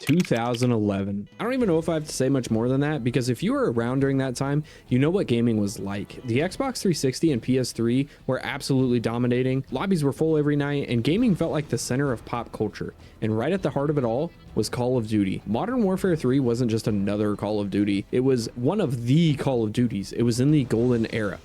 2011. I don't even know if I have to say much more than that, because if you were around during that time, you know what gaming was like. The Xbox 360 and PS3 were absolutely dominating, lobbies were full every night, and gaming felt like the center of pop culture. And right at the heart of it all was Call of Duty. Modern Warfare 3 wasn't just another Call of Duty, it was one of the Call of Duties. It was in the golden era.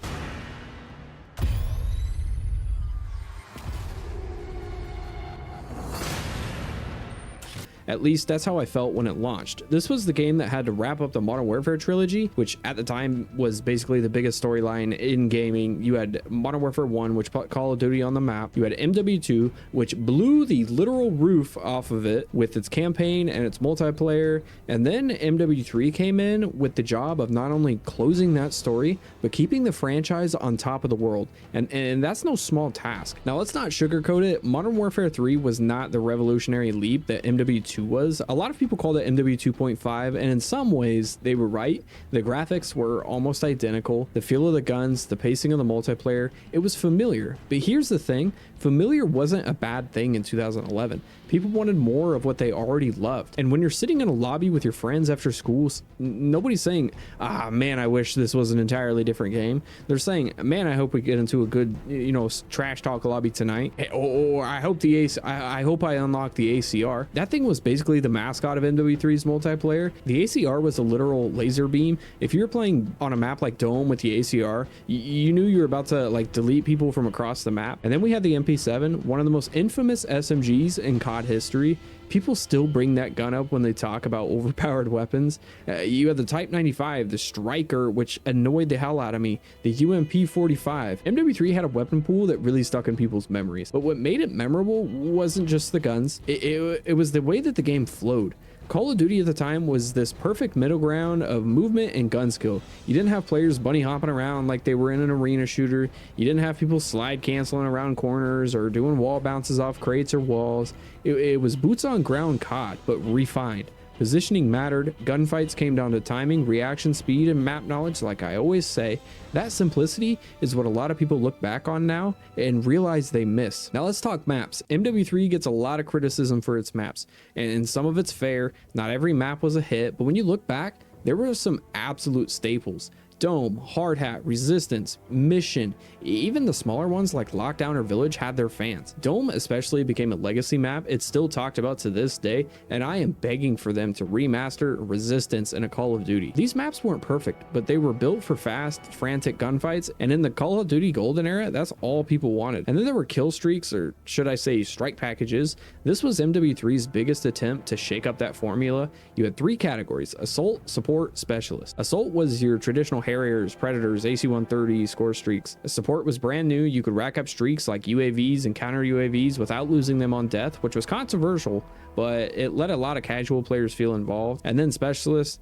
At least that's how I felt when it launched. This was the game that had to wrap up the Modern Warfare trilogy, which at the time was basically the biggest storyline in gaming. You had Modern Warfare 1, which put Call of Duty on the map. You had MW2, which blew the literal roof off of it with its campaign and its multiplayer. And then MW3 came in with the job of not only closing that story, but keeping the franchise on top of the world. And that's no small task. Now let's not sugarcoat it. Modern Warfare 3 was not the revolutionary leap that MW2 was. A lot of people called it MW 2.5, and in some ways they were right. The graphics were almost identical, the feel of the guns, the pacing of the multiplayer, it was familiar. But here's the thing, familiar wasn't a bad thing in 2011. People wanted more of what they already loved. And when you're sitting in a lobby with your friends after school, nobody's saying, ah man, I wish this was an entirely different game. They're saying, man, I hope we get into a good, you know, trash talk lobby tonight, or I hope I hope I unlock the ACR. That thing was basically the mascot of MW3's multiplayer. The ACR was a literal laser beam. If you were playing on a map like Dome with the ACR, you knew you were about to like delete people from across the map. And then we had the MP7, one of the most infamous SMGs in CoD history. People still bring that gun up when they talk about overpowered weapons. You had the Type 95, the Striker, which annoyed the hell out of me, the UMP 45. MW3 had a weapon pool that really stuck in people's memories. But what made it memorable wasn't just the guns, it was the way that the game flowed. Call of Duty at the time was this perfect middle ground of movement and gun skill. You didn't have players bunny hopping around like they were in an arena shooter. You didn't have people slide canceling around corners or doing wall bounces off crates or walls. It was boots on ground COD, but refined. Positioning mattered, gunfights came down to timing, reaction speed, and map knowledge. Like I always say, that simplicity is what a lot of people look back on now and realize they miss. Now let's talk maps. MW3 gets a lot of criticism for its maps, and some of it's fair. Not every map was a hit, but when you look back, there were some absolute staples. Dome, Hard Hat, Resistance, Mission, even the smaller ones like Lockdown or Village had their fans. Dome especially became a legacy map. It's still talked about to this day, and I am begging for them to remaster Resistance in a Call of Duty. These maps weren't perfect, but they were built for fast, frantic gunfights, and in the Call of Duty Golden era, that's all people wanted. And then there were kill streaks, or should I say strike packages. This was MW3's biggest attempt to shake up that formula. You had three categories: Assault, Support, Specialist. Assault was your traditional Harriers, Predators, AC-130 score streaks. Support was brand new. You could rack up streaks like UAVs and counter UAVs without losing them on death, which was controversial, but it let a lot of casual players feel involved. And then Specialist,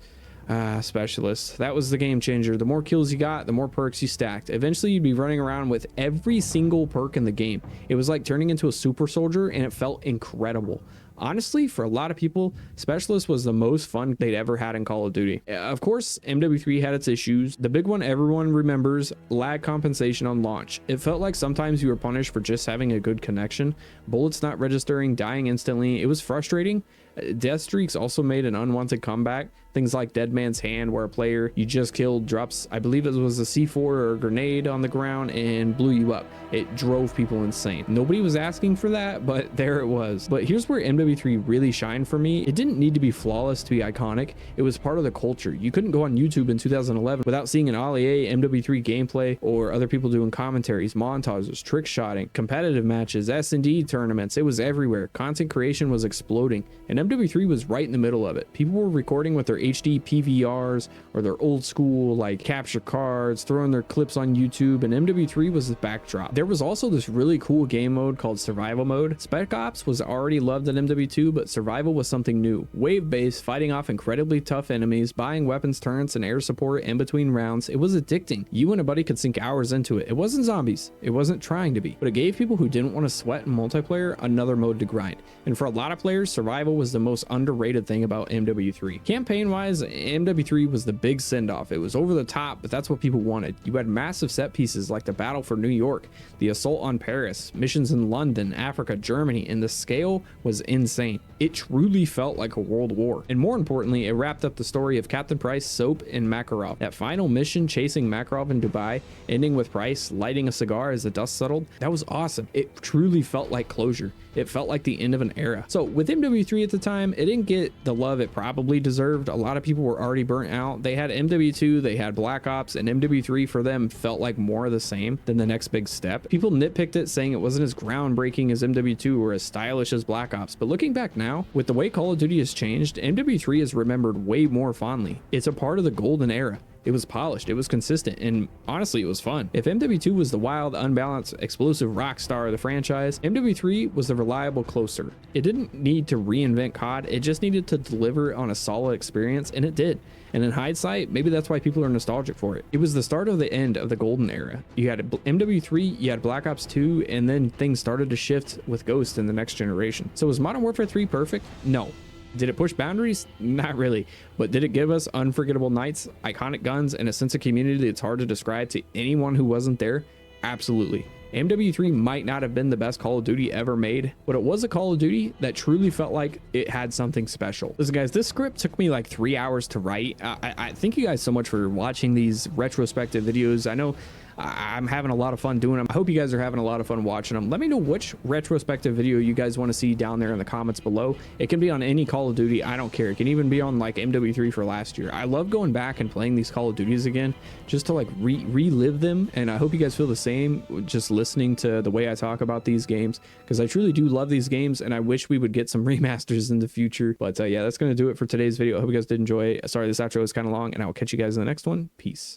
that was the game changer. The more kills you got, the more perks you stacked. Eventually you'd be running around with every single perk in the game. It was like turning into a super soldier, and it felt incredible. Honestly, for a lot of people, Specialist was the most fun they'd ever had in Call of Duty. Of course, MW3 had its issues. The big one everyone remembers, lag compensation on launch. It felt like sometimes you were punished for just having a good connection. Bullets not registering, dying instantly. It was frustrating. Death streaks also made an unwanted comeback. Things like Dead Man's Hand, where a player you just killed drops, I believe it was a C4 or a grenade on the ground and blew you up. It drove people insane. Nobody was asking for that, but there it was. But here's where MW3 really shined for me. It didn't need to be flawless to be iconic. It was part of the culture. You couldn't go on YouTube in 2011 without seeing an Ollie MW3 gameplay or other people doing commentaries, montages, trick shotting, competitive matches, S&D tournaments. It was everywhere. Content creation was exploding, and MW3 was right in the middle of it. People were recording with their HD PVRs or their old school like capture cards, throwing their clips on YouTube, and MW3 was the backdrop. There was also this really cool game mode called Survival Mode. Spec Ops was already loved in MW2, but Survival was something new. Wave-based, fighting off incredibly tough enemies, buying weapons, turrets, and air support in between rounds. It was addicting. You and a buddy could sink hours into it. It wasn't zombies. It wasn't trying to be, but it gave people who didn't want to sweat in multiplayer another mode to grind. And for a lot of players, Survival was the most underrated thing about MW3. Campaign wise, MW3 was the big send-off. It was over the top, but that's what people wanted. You had massive set pieces like the battle for New York, the assault on Paris, missions in London, Africa, Germany, and the scale was insane. It truly felt like a world war. And more importantly, it wrapped up the story of Captain Price, Soap, and Makarov. That final mission chasing Makarov in Dubai, ending with Price lighting a cigar as the dust settled, that was awesome. It truly felt like closure. It felt like the end of an era. So with MW3 at the time, it didn't get the love it probably deserved. A lot of people were already burnt out. They had MW2, they had Black Ops, and MW3 for them felt like more of the same than the next big step. People nitpicked it, saying it wasn't as groundbreaking as MW2 or as stylish as Black Ops. But looking back now, with the way Call of Duty has changed, MW3 is remembered way more fondly. It's a part of the golden era. It was polished, it was consistent, and honestly, it was fun. If MW2 was the wild, unbalanced, explosive rock star of the franchise, MW3 was the reliable closer. It didn't need to reinvent CoD, it just needed to deliver on a solid experience, and it did. And in hindsight, maybe that's why people are nostalgic for it. It was the start of the end of the golden era. You had MW3, you had Black Ops 2, and then things started to shift with Ghost in the next generation. So was Modern Warfare 3 perfect? No. Did it push boundaries? Not really. But did it give us unforgettable nights, iconic guns, and a sense of community that's hard to describe to anyone who wasn't there? Absolutely. MW3 might not have been the best Call of Duty ever made, but it was a Call of Duty that truly felt like it had something special. Listen guys, this script took me like 3 hours to write. I thank you guys so much for watching these retrospective videos. I know I'm having a lot of fun doing them. I hope you guys are having a lot of fun watching them. Let me know which retrospective video you guys want to see down there in the comments below. It can be on any Call of Duty, I don't care. It can even be on like MW3 for last year. I love going back and playing these Call of Duties again just to like relive them, and I hope you guys feel the same just listening to the way I talk about these games, because I truly do love these games and I wish we would get some remasters in the future. But yeah, that's going to do it for today's video. I hope you guys did enjoy. Sorry this outro was kind of long, and I will catch you guys in the next one. Peace.